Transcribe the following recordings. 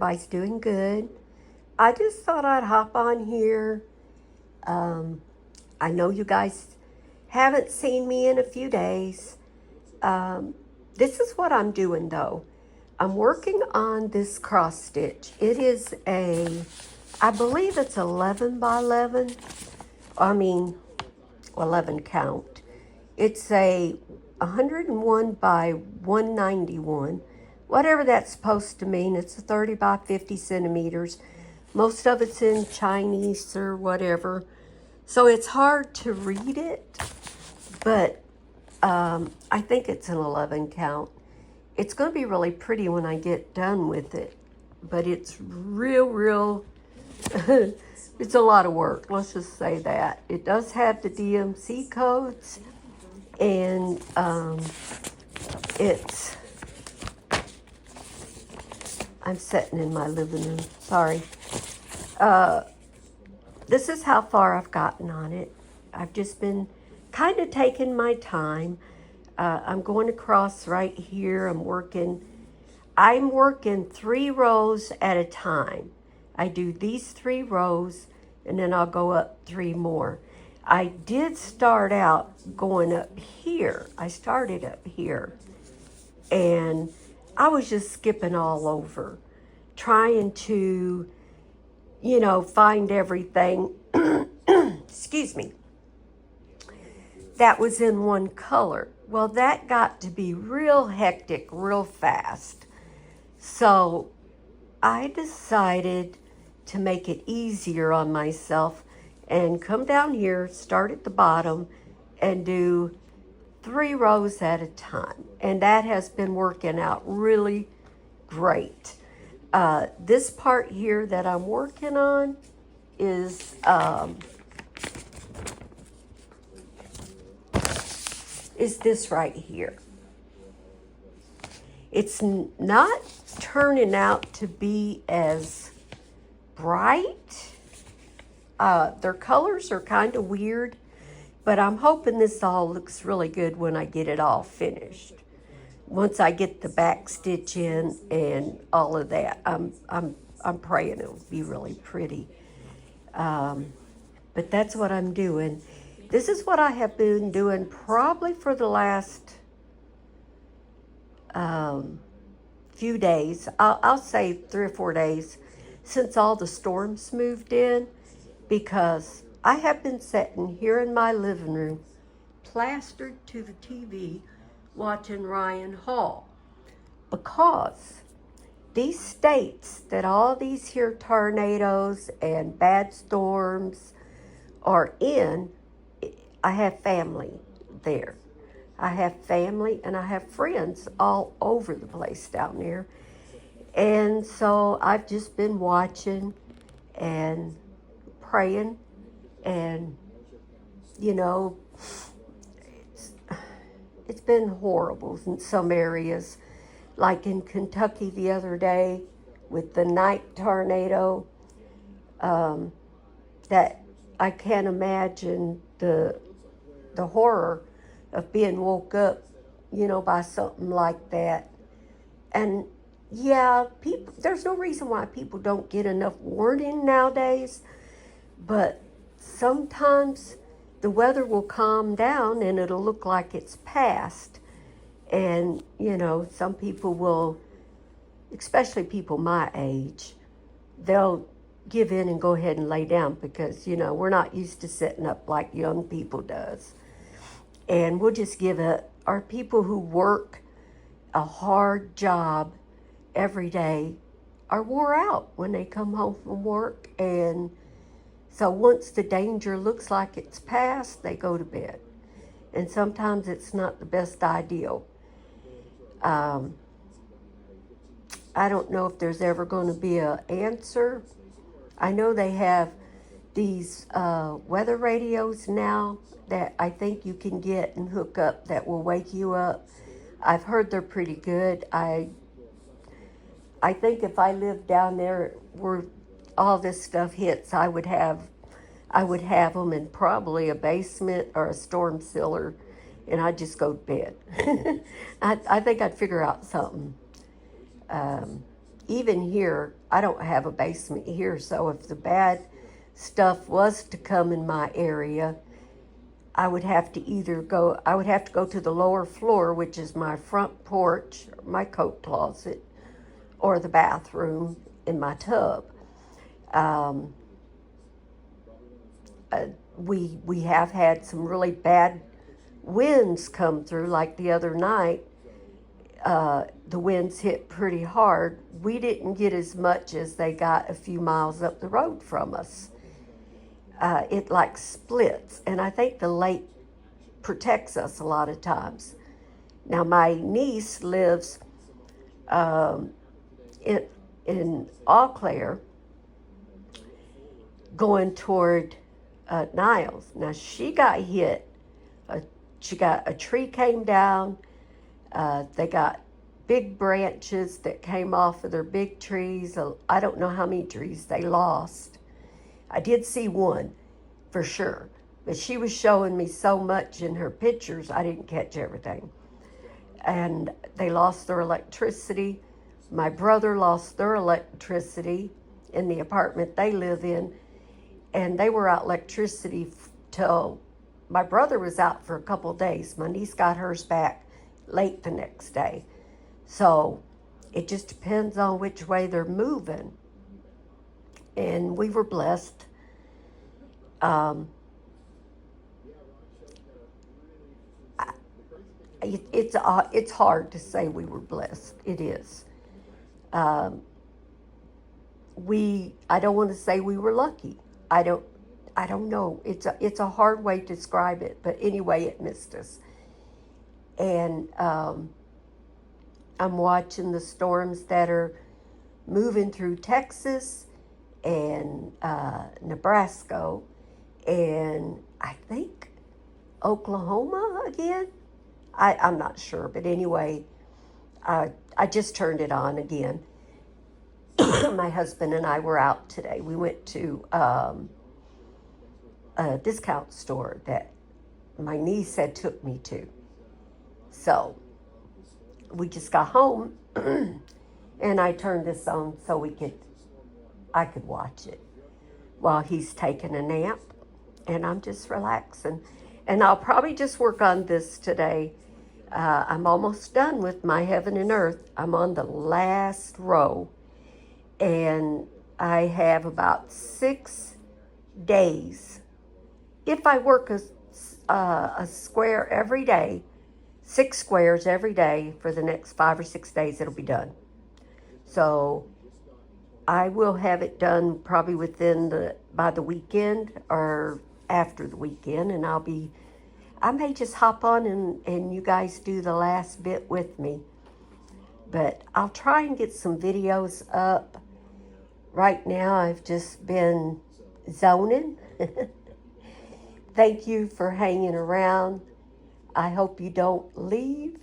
everybody's doing good. I just thought I'd hop on here. I know you guys haven't seen me in a few days. This is what I'm doing though. I'm working on this cross stitch. It is I believe it's 11 by 11. 11 count. It's a 101 by 191. Whatever that's supposed to mean. It's a 30 by 50 centimeters. Most of it's in Chinese or whatever. So it's hard to read it, but I think it's an 11 count. It's going to be really pretty when I get done with it, but it's real, it's a lot of work. Let's just say that. It does have the DMC codes, and I'm sitting in my living room, sorry. This is how far I've gotten on it. I've just been kind of taking my time. I'm going across right here. I'm working 3 rows at a time. I do these 3 rows and then I'll go up 3 more. I did start out going up here. I started up here and I was just skipping all over, trying to, find everything, excuse me, that was in one color. Well, that got to be real hectic, real fast. So I decided to make it easier on myself and come down here, start at the bottom, and do 3 rows at a time. And that has been working out really great. This part here that I'm working on is this right here. It's not turning out to be as bright. Their colors are kind of weird, but I'm hoping this all looks really good when I get it all finished. Once I get the back stitch in and all of that, I'm praying it'll be really pretty. But that's what I'm doing. This is what I have been doing probably for the last few days. I'll say 3 or 4 days since all the storms moved in, because I have been sitting here in my living room, plastered to the TV, watching Ryan Hall, because these states that all these here tornadoes and bad storms are in, I have family there. I have family and I have friends all over the place down there. And so I've just been watching and praying, and it's been horrible in some areas, like in Kentucky the other day with the night tornado. That I can't imagine the horror of being woke up, by something like that. And yeah, there's no reason why people don't get enough warning nowadays, but sometimes the weather will calm down and it'll look like it's past. And, some people will, especially people my age, they'll give in and go ahead and lay down because, we're not used to sitting up like young people does. And we'll just give it. Our people who work a hard job every day are wore out when they come home from work. And so once the danger looks like it's past, they go to bed. And sometimes it's not the best ideal. I don't know if there's ever going to be an answer. I know they have these weather radios now that I think you can get and hook up that will wake you up. I've heard they're pretty good. I think if I lived down there where all this stuff hits, I would have them in probably a basement or a storm cellar, and I'd just go to bed. I think I'd figure out something. even here, I don't have a basement here, so if the bad stuff was to come in my area, I would have to go to the lower floor, which is my front porch, my coat closet, or the bathroom in my tub. Um, we have had some really bad winds come through, like the other night. The winds hit pretty hard. We didn't get as much as they got a few miles up the road from us. It like splits, and I think the lake protects us a lot of times. Now, my niece lives in, in Eau Claire, going toward Niles. Now, she got hit. A tree came down. They got big branches that came off of their big trees. I don't know how many trees they lost. I did see one for sure, but she was showing me so much in her pictures, I didn't catch everything. And they lost their electricity. My brother lost their electricity in the apartment they live in, and they were out electricity till my brother was out for a couple of days. My niece got hers back late the next day. So it just depends on which way they're moving. And we were blessed. It's hard to say we were blessed. It is. I don't want to say we were lucky. I don't know. It's a hard way to describe it, but anyway, it missed us. And I'm watching the storms that are moving through Texas and Nebraska, and I think Oklahoma again. I'm not sure, but anyway, I just turned it on again. My husband and I were out today. We went to a discount store that my niece had took me to. So we just got home and I turned this on so I could watch it while he's taking a nap, and I'm just relaxing. And I'll probably just work on this today. I'm almost done with my heaven and earth. I'm on the last row, and I have about 6 days. If I work a square every day, 6 squares every day for the next 5 or 6 days, it'll be done. So I will have it done probably by the weekend or after the weekend, and I may just hop on and you guys do the last bit with me. But I'll try and get some videos up. Right now, I've just been zoning. Thank you for hanging around. I hope you don't leave,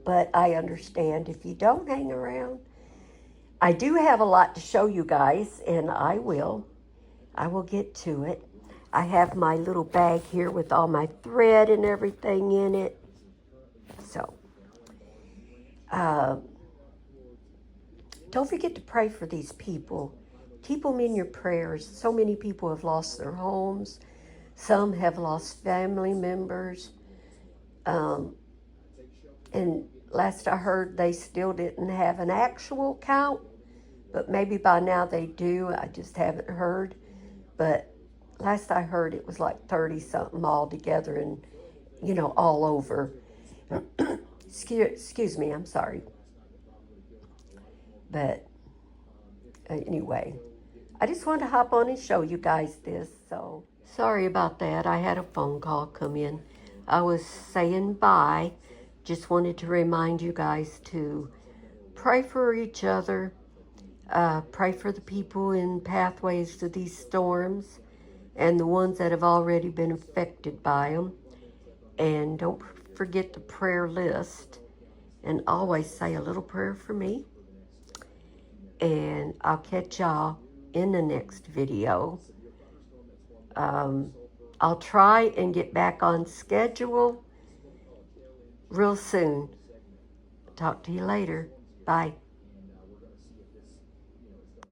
but I understand if you don't hang around. I do have a lot to show you guys, and I will get to it. I have my little bag here with all my thread and everything in it. So, don't forget to pray for these people. Keep them in your prayers. So many people have lost their homes. Some have lost family members. And last I heard, they still didn't have an actual count, but maybe by now they do. I just haven't heard. But last I heard, it was like 30-something all together and, all over. Excuse me, I'm sorry. But anyway, I just wanted to hop on and show you guys this. So sorry about that. I had a phone call come in. I was saying bye. Just wanted to remind you guys to pray for each other. Pray for the people in pathways to these storms and the ones that have already been affected by them. And don't forget the prayer list. And always say a little prayer for me. And I'll catch y'all in the next video. I'll try and get back on schedule real soon. Talk to you later. Bye.